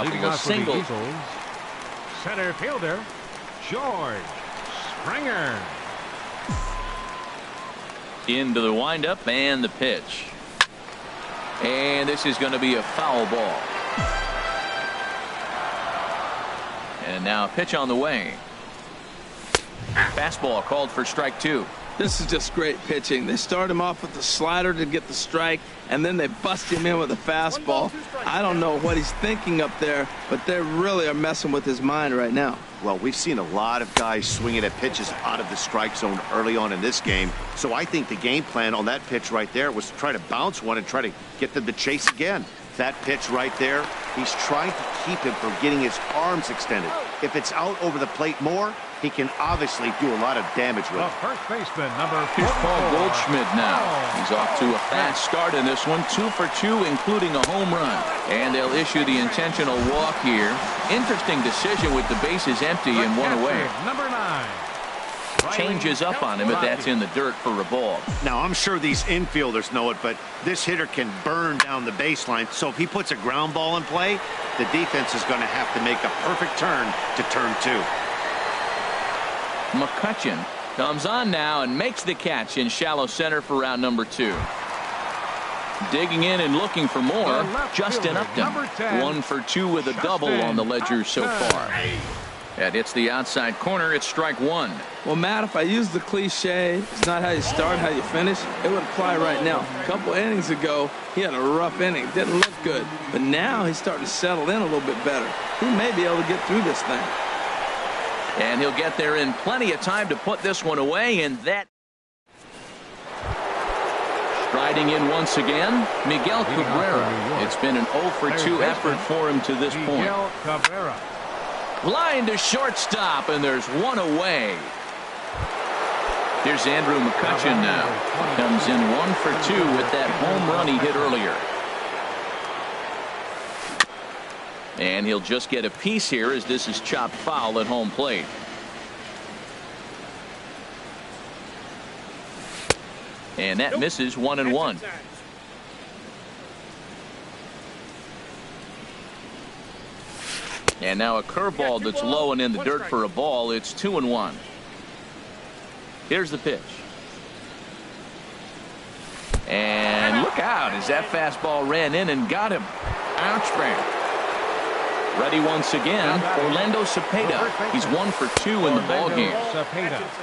couple of singles. Center fielder, George Springer. Into the windup and the pitch. And this is going to be a foul ball. And now a pitch on the way. Fastball called for strike 2. This is just great pitching. They start him off with the slider to get the strike, and then they bust him in with a fastball. I don't know what he's thinking up there, but they really are messing with his mind right now. Well, we've seen a lot of guys swinging at pitches out of the strike zone early on in this game. So I think the game plan on that pitch right there was to try to bounce one and try to get them to chase again. That pitch right there, he's trying to keep him from getting his arms extended. If it's out over the plate more, he can obviously do a lot of damage with it. First baseman, number 4. Here's Paul Goldschmidt now. He's off to a fast start in this one. 2 for 2, including a home run. And they'll issue the intentional walk here. Interesting decision with the bases empty and one away. Number 9. Changes up on him, but that's in the dirt for a ball. Now, I'm sure these infielders know it, but this hitter can burn down the baseline. So if he puts a ground ball in play, the defense is going to have to make a perfect turn to turn 2. McCutcheon comes on now and makes the catch in shallow center for round number 2. Digging in and looking for more, Justin Upton. 1 for 2 with a double on the ledger so far. That hits the outside corner. It's strike 1. Well, Matt, if I use the cliche, it's not how you start, how you finish, it would apply right now. A couple innings ago, he had a rough inning. Didn't look good. But now he's starting to settle in a little bit better. He may be able to get through this thing. And he'll get there in plenty of time to put this one away, and that. Striding in once again, Miguel Cabrera. It's been an 0 for 2 effort for him to this point. Miguel Cabrera. Line to shortstop, and there's one away. Here's Andrew McCutcheon now. Comes in 1 for 2 with that home run he hit earlier. And he'll just get a piece here as this is chopped foul at home plate. And that misses 1-1. And now a curveball that's low and in the dirt for a ball. It's 2-1. Here's the pitch. And look out as that fastball ran in and got him. Ouch, man. Ready once again, Orlando Cepeda. He's 1 for 2 in the ballgame.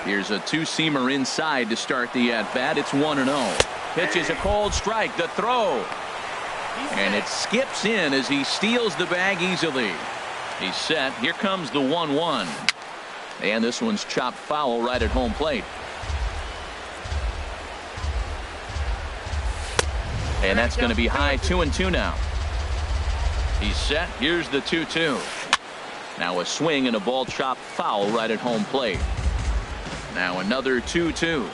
Here's a two-seamer inside to start the at-bat. It's 1-0. Pitch is a cold strike. The throw. And it skips in as he steals the bag easily. He's set. Here comes the 1-1. And this one's chopped foul right at home plate. And that's going to be high. 2-2 now. He's set. Here's the 2-2. Now a swing and a ball chopped foul right at home plate. Now another 2-2.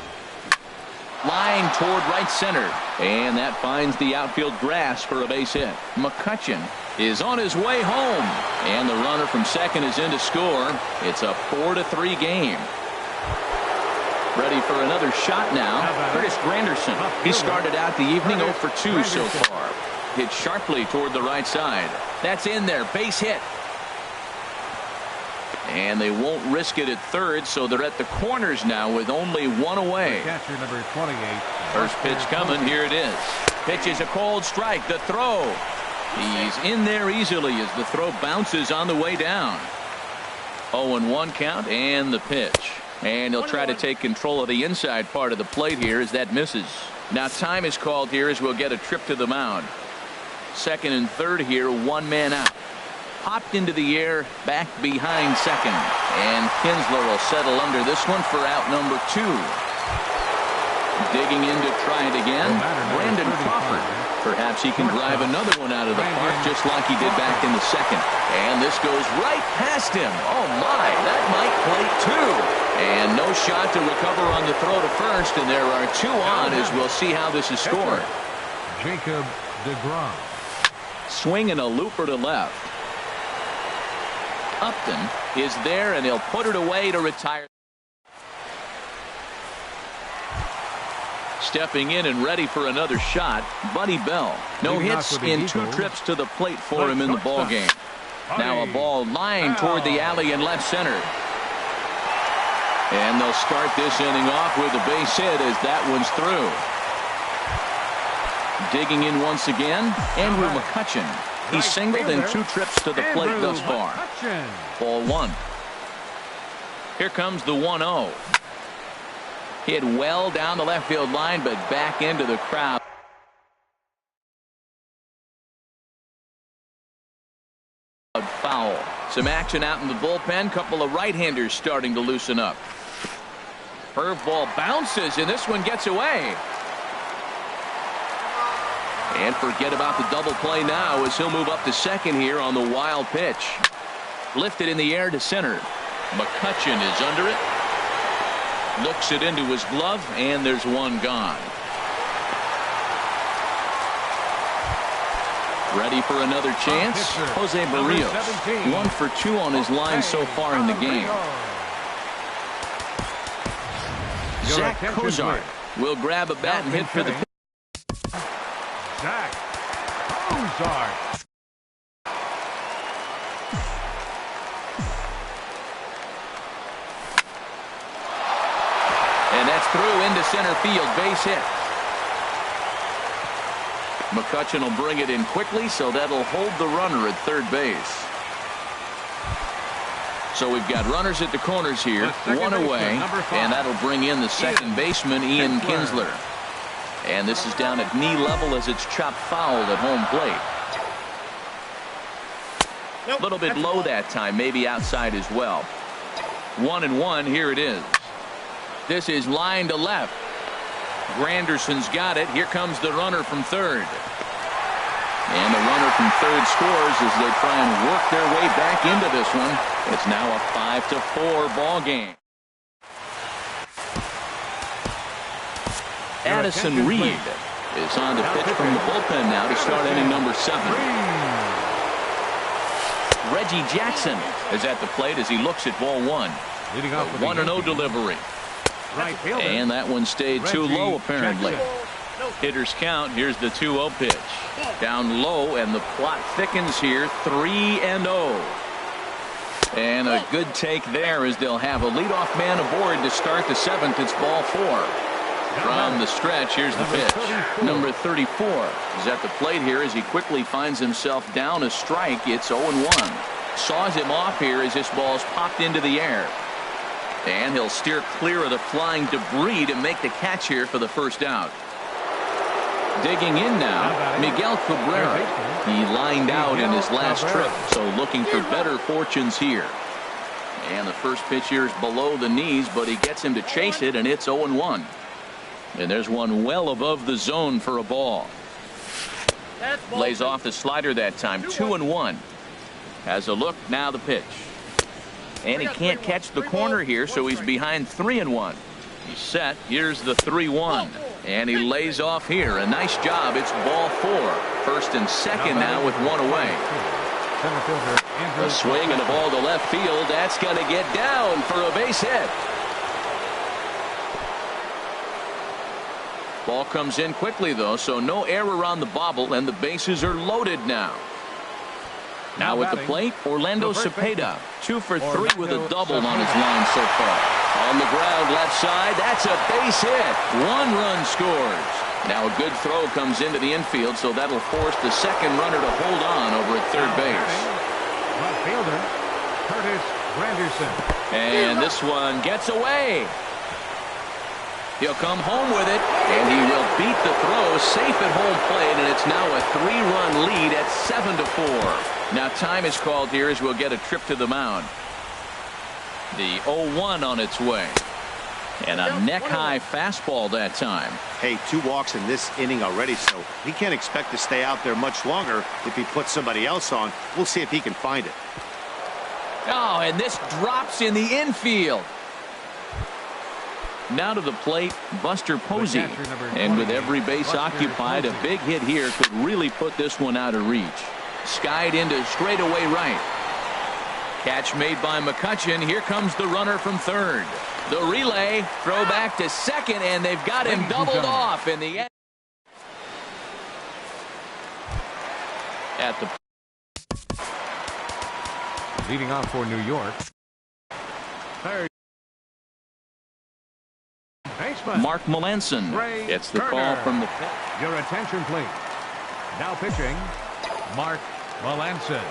Line toward right center. And that finds the outfield grass for a base hit. McCutcheon is on his way home. And the runner from second is in to score. It's a 4-3 game. Ready for another shot now. Curtis Granderson. He started out the evening 0 for 2 so far. Hit sharply toward the right side. That's in there. Base hit. And they won't risk it at third, so they're at the corners now with only one away. Catcher number 28. First pitch coming. Here it is. Pitch is a cold strike. The throw. He's in there easily as the throw bounces on the way down. 0-1 count and the pitch. And he'll try to take control of the inside part of the plate here as that misses. Now time is called here as we'll get a trip to the mound. Second and third here, one man out. Popped into the air, back behind second. And Kinsler will settle under this one for out number 2. Digging in to try it again, Brandon Crawford. Perhaps he can drive another one out of the park just like he did back in the second. And this goes right past him. Oh my, that might play 2. And no shot to recover on the throw to first, and there are 2 on as we'll see how this is scored. Jacob DeGrom. Swing and a looper to left. Upton is there, and he'll put it away to retire. Stepping in and ready for another shot, Buddy Bell. No hits in 2 trips to the plate for him in the ballgame. Now a ball lined toward the alley in left center. And they'll start this inning off with a base hit as that one's through. Digging in once again, Andrew McCutchen. He's singled in 2 trips to the plate thus far. Ball 1. Here comes the 1-0. Hit well down the left field line, but back into the crowd. Foul. Some action out in the bullpen. Couple of right-handers starting to loosen up. Curveball bounces, and this one gets away. And forget about the double play now as he'll move up to second here on the wild pitch. Lifted in the air to center. McCutchen is under it. Looks it into his glove, and there's one gone. Ready for another chance? Jose Barrios. 1 for 2 on his line so far in the game. Zach Cozart will grab a bat and hit for the... Zach Cozart. And that's through into center field. Base hit. McCutchen will bring it in quickly, so that'll hold the runner at third base. So we've got runners at the corners here, 1 away, and that'll bring in the second baseman, Ian Kinsler. And this is down at knee level as it's chopped foul at home plate. A little bit low that time, maybe outside as well. 1-1, here it is. This is line to left. Granderson's got it. Here comes the runner from third. And the runner from third scores as they try and work their way back into this one. It's now a 5-4 ball game. Addison Reed is on to pitch from the bullpen now to start inning number 7. Reggie Jackson is at the plate as he looks at ball 1. Leading off with 1-0 delivery. And that one stayed too low apparently. Hitters count. Here's the 2-0 pitch. Down low, and the plot thickens here. 3-0. And a good take there as they'll have a leadoff man aboard to start the 7th. It's ball 4. From the stretch, here's the pitch. Number 34 is at the plate here as he quickly finds himself down a strike. It's 0-1. Saws him off here as this ball's popped into the air. And he'll steer clear of the flying debris to make the catch here for the first out. Digging in now, Miguel Cabrera. He lined out in his last trip, so looking for better fortunes here. And the first pitch here is below the knees, but he gets him to chase it, and it's 0-1. And there's one well above the zone for a ball. Lays off the slider that time. 2-1. Has a look, now the pitch. And he can't catch the corner here, so he's behind 3-1. He's set. Here's the 3-1. And he lays off here. A nice job. It's ball 4. First and second now with 1 away. A swing and a ball to left field. That's going to get down for a base hit. Ball comes in quickly, though, so no error on the bobble, and the bases are loaded now. Now at the plate, Orlando Cepeda. 2 for 3 with a double on his line so far. On the ground left side, that's a base hit. 1 run scores. Now a good throw comes into the infield, so that'll force the second runner to hold on over at third base. Left fielder, Curtis Granderson. And this one gets away. He'll come home with it, and he will beat the throw safe at home plate, and it's now a 3-run lead at 7-4. Now time is called here as we'll get a trip to the mound. The 0-1 on its way. And a neck-high fastball that time. Hey, 2 walks in this inning already, so he can't expect to stay out there much longer if he puts somebody else on. We'll see if he can find it. Oh, and this drops in the infield. Now to the plate, Buster Posey. And with every base occupied, a big hit here could really put this one out of reach. Skied into straightaway right. Catch made by McCutchen. Here comes the runner from third. The relay, throw back to second, and they've got him doubled off in the end. At the Leading off for New York. Third baseman Mark Melanson gets the call from the pitch. Your attention, please. Now pitching, Mark Melanson.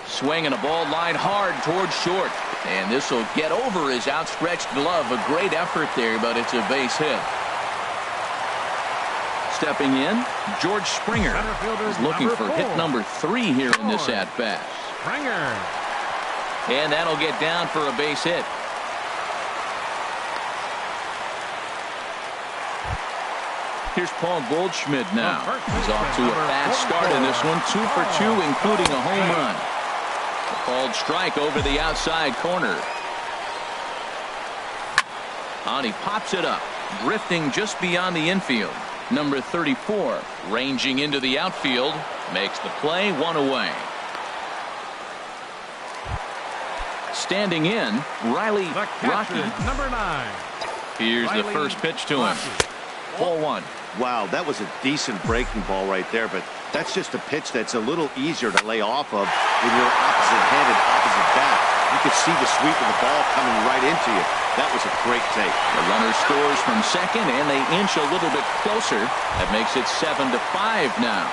Swinging a ball line hard towards short. And this will get over his outstretched glove. A great effort there, but it's a base hit. Stepping in, George Springer is looking for hit number 3 here in this at-bat. Springer. And that'll get down for a base hit. Here's Paul Goldschmidt now. He's off to a fast start in this one. 2 for 2, including a home run. A called strike over the outside corner. And he pops it up, drifting just beyond the infield. Number 34, ranging into the outfield, makes the play, 1 away. Standing in, Riley Rocky. Number 9. Here's the first pitch to him. 4-1. Wow, that was a decent breaking ball right there, but that's just a pitch that's a little easier to lay off of when you're opposite-handed, opposite bat. You could see the sweep of the ball coming right into you. That was a great take. The runner scores from second, and they inch a little bit closer. That makes it 7-5 now.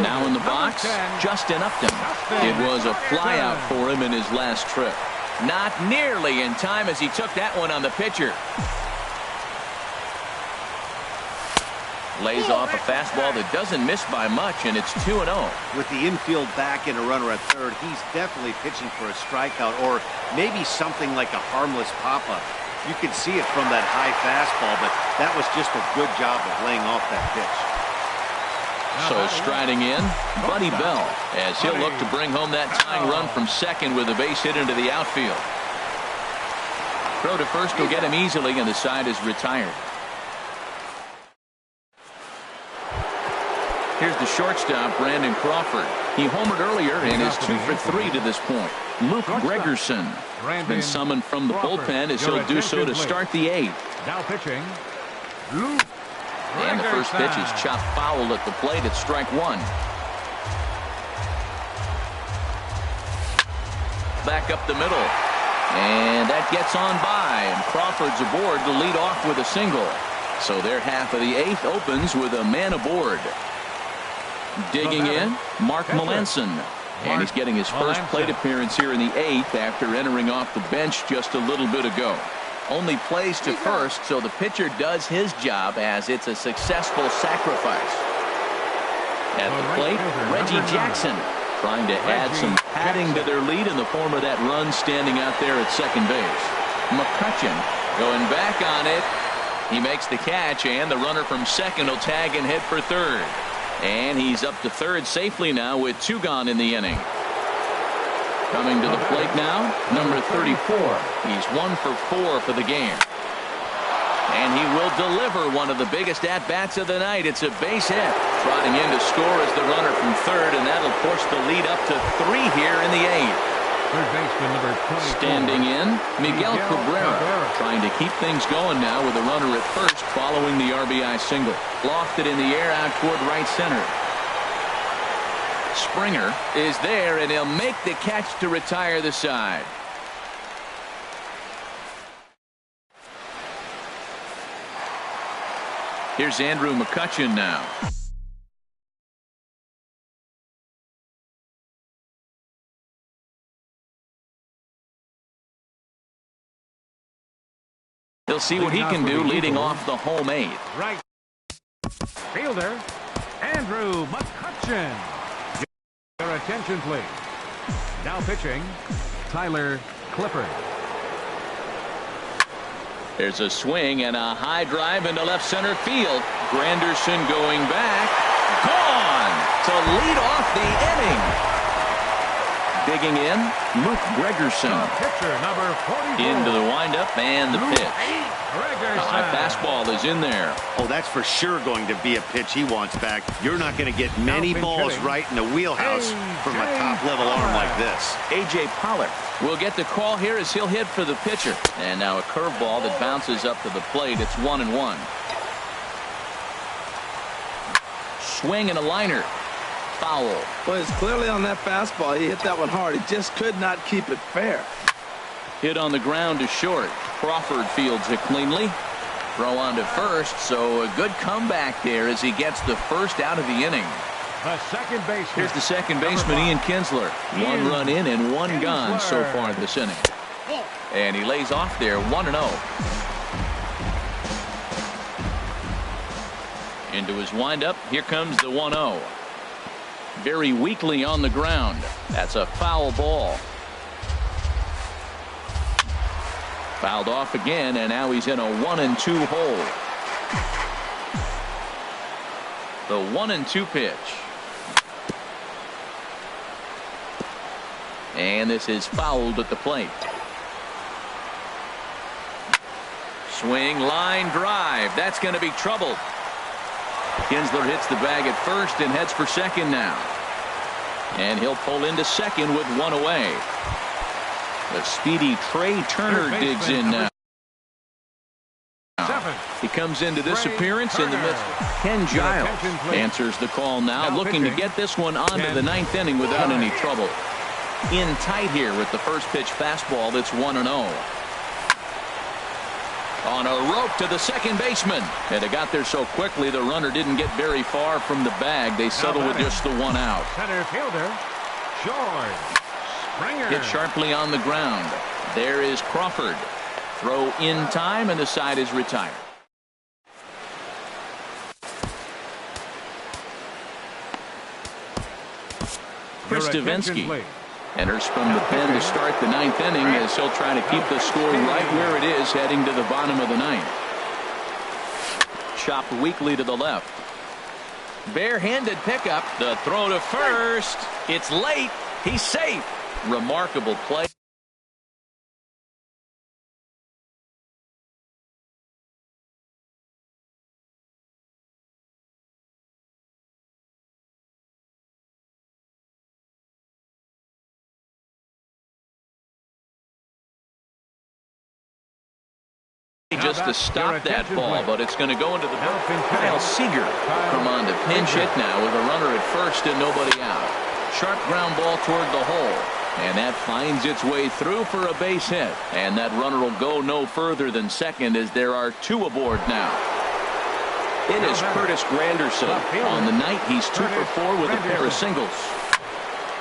Now in the box, 10, Justin Upton. It was a flyout for him in his last trip. Not nearly in time as he took that one on the pitcher. Lays off a fastball that doesn't miss by much, and it's 2-0. With the infield back and a runner at third, he's definitely pitching for a strikeout or maybe something like a harmless pop-up. You could see it from that high fastball, but that was just a good job of laying off that pitch. So striding in, Buddy Bell, as he'll look to bring home that tying run from second with a base hit into the outfield. Throw to first will get him easily, and the side is retired. Here's the shortstop, Brandon Crawford. He homered earlier and is 2 for 3 to this point. Luke Gregerson has been summoned from the bullpen as he'll do so to start the 8th. Now pitching, Luke. And the first pitch is chopped foul at the plate at strike 1. Back up the middle. And that gets on by, and Crawford's aboard to lead off with a single. So their half of the 8th opens with a man aboard. Digging in, Mark Melanson. And he's getting his first plate appearance here in the 8th after entering off the bench just a little bit ago. Only plays to first, so the pitcher does his job as it's a successful sacrifice. At the plate, Reggie Jackson trying to add some padding to their lead in the form of that run standing out there at second base. McCutchen going back on it. He makes the catch, and the runner from second will tag and hit for third. And he's up to third safely now with 2 gone in the inning. Coming to the plate now, number 34. He's 1 for 4 for the game. And he will deliver one of the biggest at-bats of the night. It's a base hit. Trotting in to score is the runner from third, and that'll push the lead up to 3 here in the 8th. Third baseman number 24. Standing in, Miguel Cabrera, trying to keep things going now with a runner at first following the RBI single. Lofted in the air out toward right center. Springer is there, and he'll make the catch to retire the side. Here's Andrew McCutchen now. He'll see what he can do leading off the home 8th. Right fielder, Andrew McCutchen. Your attention, please. Now pitching, Tyler Clippard. There's a swing and a high drive into left center field. Granderson going back. Gone to lead off the inning. Digging in, Luke Gregerson. Pitcher number 44. Into the windup and the pitch. The high fastball is in there. Oh, that's for sure going to be a pitch he wants back. You're not going to get many balls right in the wheelhouse from a top-level arm like this. A.J. Pollard will get the call here as he'll hit for the pitcher. And now a curveball that bounces up to the plate. It's 1-1. Swing and a liner. foul. Well, it's clearly on that fastball. He hit that one hard. He just could not keep it fair. Hit on the ground to short. Crawford fields it cleanly. Throw on to first, so a good comeback there as he gets the first out of the inning. The second baseman. Here's the second baseman, Ian Kinsler. One run in and one gone so far this inning. And he lays off there 1-0. Into his windup. Here comes the 1-0. Very weakly on the ground. That's a foul ball. Fouled off again, and now he's in a 1-2 hole. The 1-2 pitch. And this is fouled at the plate. Swing, line drive. That's going to be trouble. Kinsler hits the bag at first and heads for second now. And he'll pull into second with one away. The speedy Trey Turner digs in now. He comes into this appearance in the midst. Ken Giles answers the call now, looking to get this one onto the ninth inning without any trouble. In tight here with the first pitch fastball. That's 1-0. On a rope to the second baseman. And it got there so quickly the runner didn't get very far from the bag. They settle with just the one out. Center fielder, George Springer. Hit sharply on the ground. There is Crawford. Throw in time, and the side is retired. Chris Davinsky enters from the pen to start the ninth inning as he'll try to keep the score right where it is heading to the bottom of the ninth. Chopped weakly to the left. Barehanded pickup. The throw to first. It's late. He's safe. Remarkable play. Just to stop that ball, but it's going to go into the Kyle Seager come on to pinch hit now with a runner at first and nobody out. Sharp ground ball toward the hole, and that finds its way through for a base hit, and that runner will go no further than second as there are two aboard now. It is Curtis Granderson. On the night, he's 2 for 4 with a pair of singles.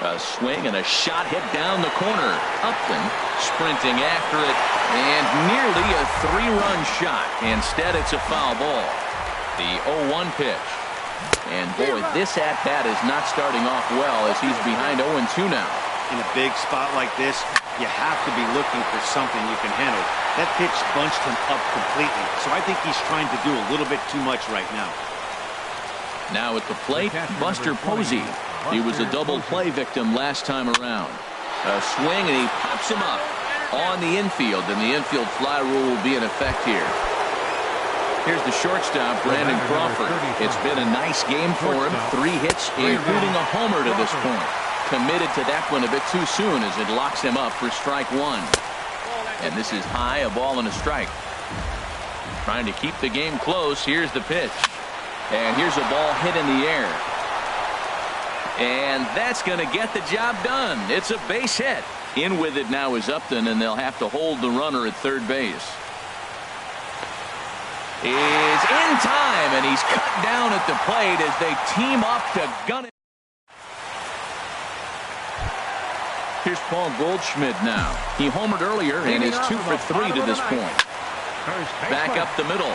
A swing and a shot hit down the corner. Upton sprinting after it, and nearly a 3-run shot. Instead, it's a foul ball. The 0-1 pitch. And boy, this at-bat is not starting off well as he's behind 0-2 now. In a big spot like this, you have to be looking for something you can handle. That pitch bunched him up completely, so I think he's trying to do a little bit too much right now. Now at the plate, Buster Posey. He was a double play victim last time around. A swing, and he pops him up on the infield, and the infield fly rule will be in effect here. Here's the shortstop, Brandon Crawford. It's been a nice game for him. 3 hits, including a homer to this point. Committed to that one a bit too soon as it locks him up for strike 1. And this is high, a ball and a strike. Trying to keep the game close. Here's the pitch. And here's a ball hit in the air. And that's going to get the job done. It's a base hit. In with it now is Upton, and they'll have to hold the runner at third base. Is in time, and he's cut down at the plate as they team up to gun it. Here's Paul Goldschmidt now. He homered earlier and is 2 for 3 to this point. Back up the middle.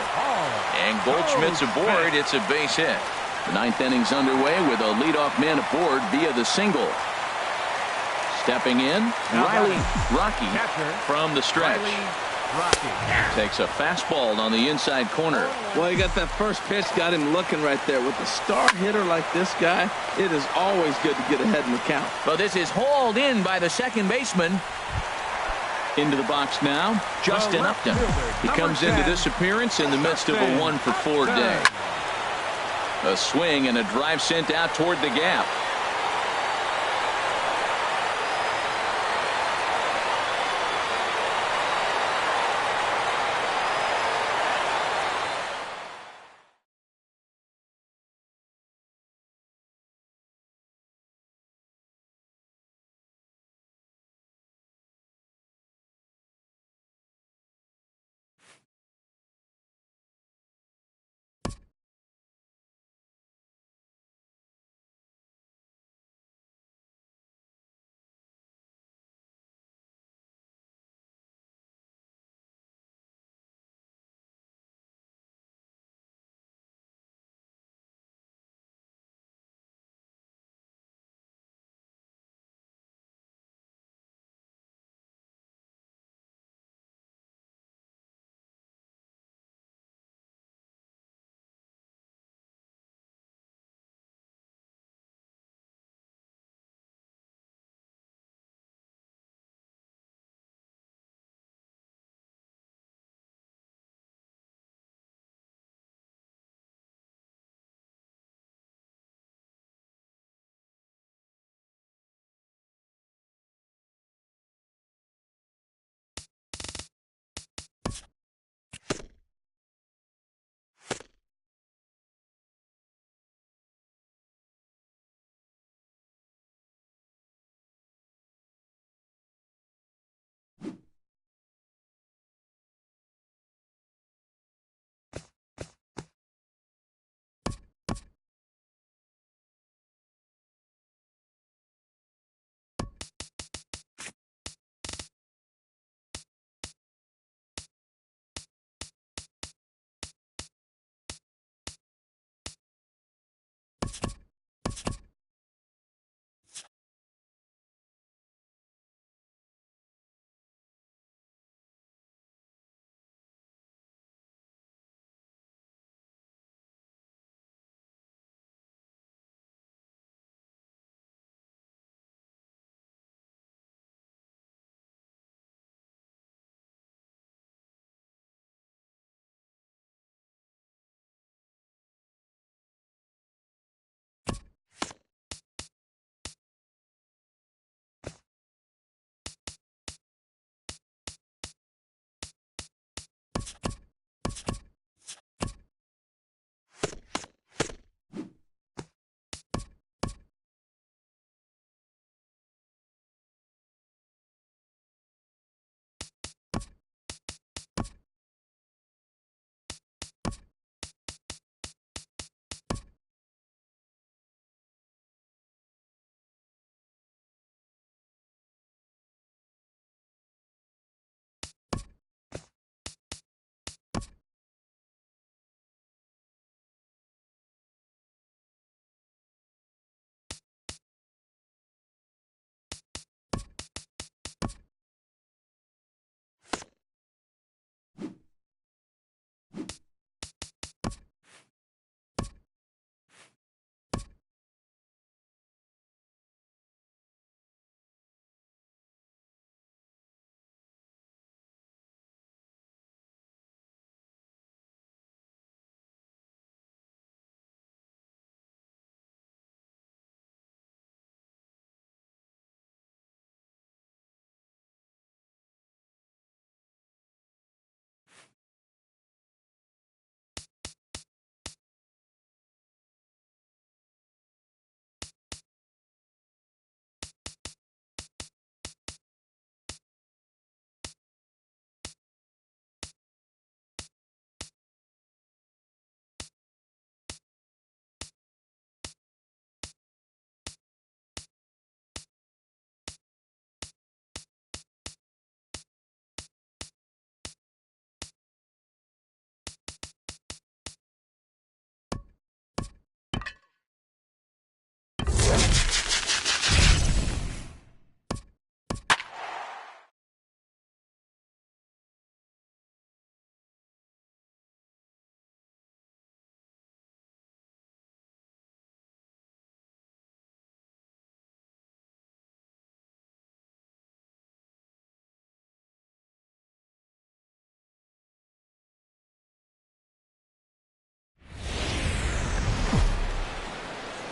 And Goldschmidt's aboard. It's a base hit. The ninth inning's underway with a leadoff man aboard via the single. Stepping in, Riley Rocky from the stretch. Takes a fastball on the inside corner. Well, he got that first pitch, got him looking right there. With a star hitter like this guy, it is always good to get ahead in the count. But this is hauled in by the second baseman. Into the box now, Justin Upton. He comes into this appearance in the midst of a 1 for 4 day. A swing and a drive sent out toward the gap.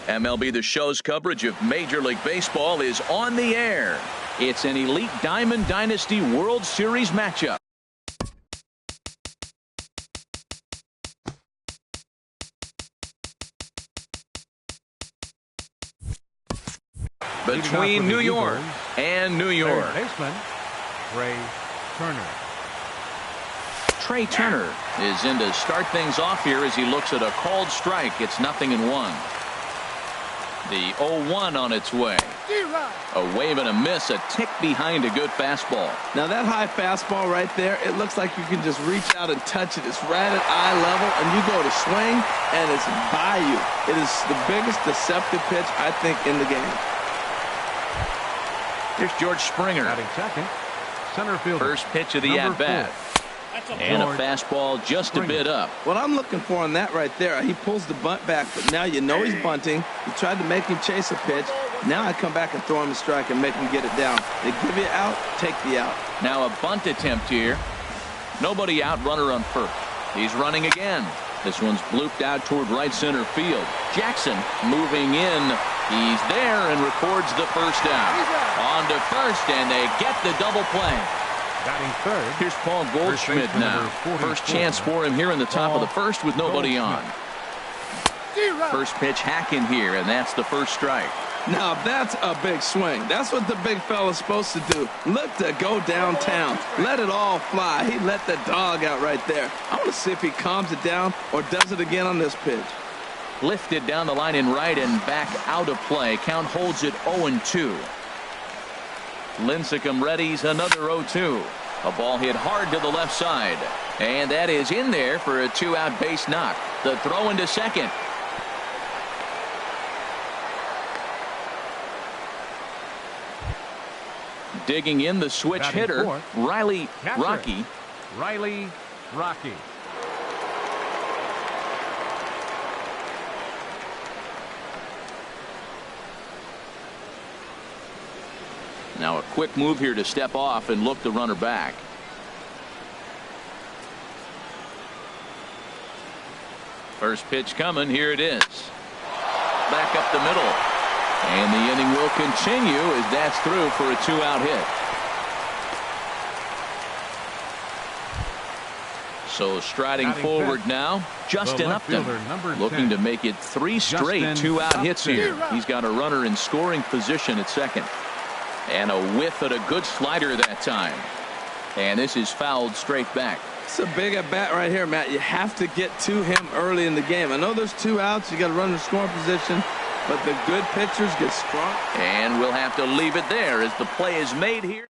MLB The Show's coverage of Major League Baseball is on the air. It's an elite Diamond Dynasty World Series matchup. Between New York and New York. Third baseman, Trey Turner. Trey Turner is in to start things off here as he looks at a called strike. It's 0-1. The 0-1 on its way. A wave and a miss, a tick behind a good fastball. Now that high fastball right there, it looks like you can just reach out and touch it. It's right at eye level, and you go to swing, and it's by you. It is the biggest deceptive pitch, I think, in the game. Here's George Springer. Batting second, center fielder. First pitch of the at-bat. And a fastball just a bit up. What I'm looking for on that right there, he pulls the bunt back, but now you know he's bunting. You tried to make him chase a pitch. Now I come back and throw him a strike and make him get it down. They give you out, take the out. Now a bunt attempt here. Nobody out, runner on first. He's running again. This one's blooped out toward right center field. Jackson moving in. He's there and records the first out. On to first, and they get the double play. Batting third. Here's Paul Goldschmidt now. First chance for him here in the top of the first with nobody on. First pitch hacking here, and that's the first strike. Now that's a big swing. That's what the big fella's supposed to do. Look to go downtown. Let it all fly. He let the dog out right there. I want to see if he calms it down or does it again on this pitch. Lifted down the line in right and back out of play. Count holds it 0-2. Lincecum readies another 0-2. A ball hit hard to the left side. And that is in there for a two-out base knock. The throw into second. Digging in the switch Batting hitter, fourth. Ry-Rocky. Ry-Rocky. Now a quick move here to step off and look the runner back. First pitch coming. Here it is. Back up the middle. And the inning will continue as that's through for a two-out hit. So striding forward now, Justin Upton, looking to make it 3 straight two-out hits here. He's got a runner in scoring position at second. And a whiff at a good slider that time. And this is fouled straight back. It's a big at bat right here, Matt. You have to get to him early in the game. I know there's 2 outs. You got to run in scoring position, but the good pitchers get strong. And we'll have to leave it there as the play is made here.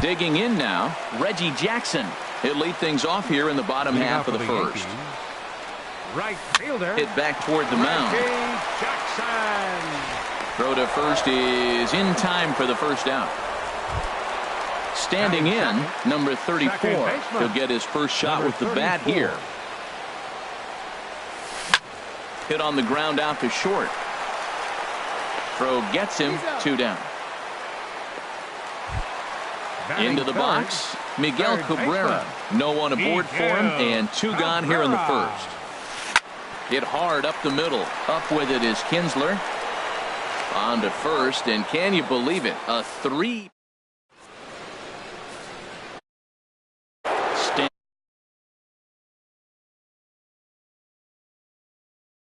Digging in now, Reggie Jackson. He'll lead things off here in the bottom half of the first. Right fielder. Hit back toward the mound. Reggie Jackson. Throw to first is in time for the first out. Standing in, number 34. He'll get his first shot with the bat here. Hit on the ground out to short. Throw gets him 2 down. Into the box, Miguel Cabrera. No one aboard for him, and 2 gone here in the first. Hit hard up the middle. Up with it is Kinsler. On to first, and can you believe it? A 3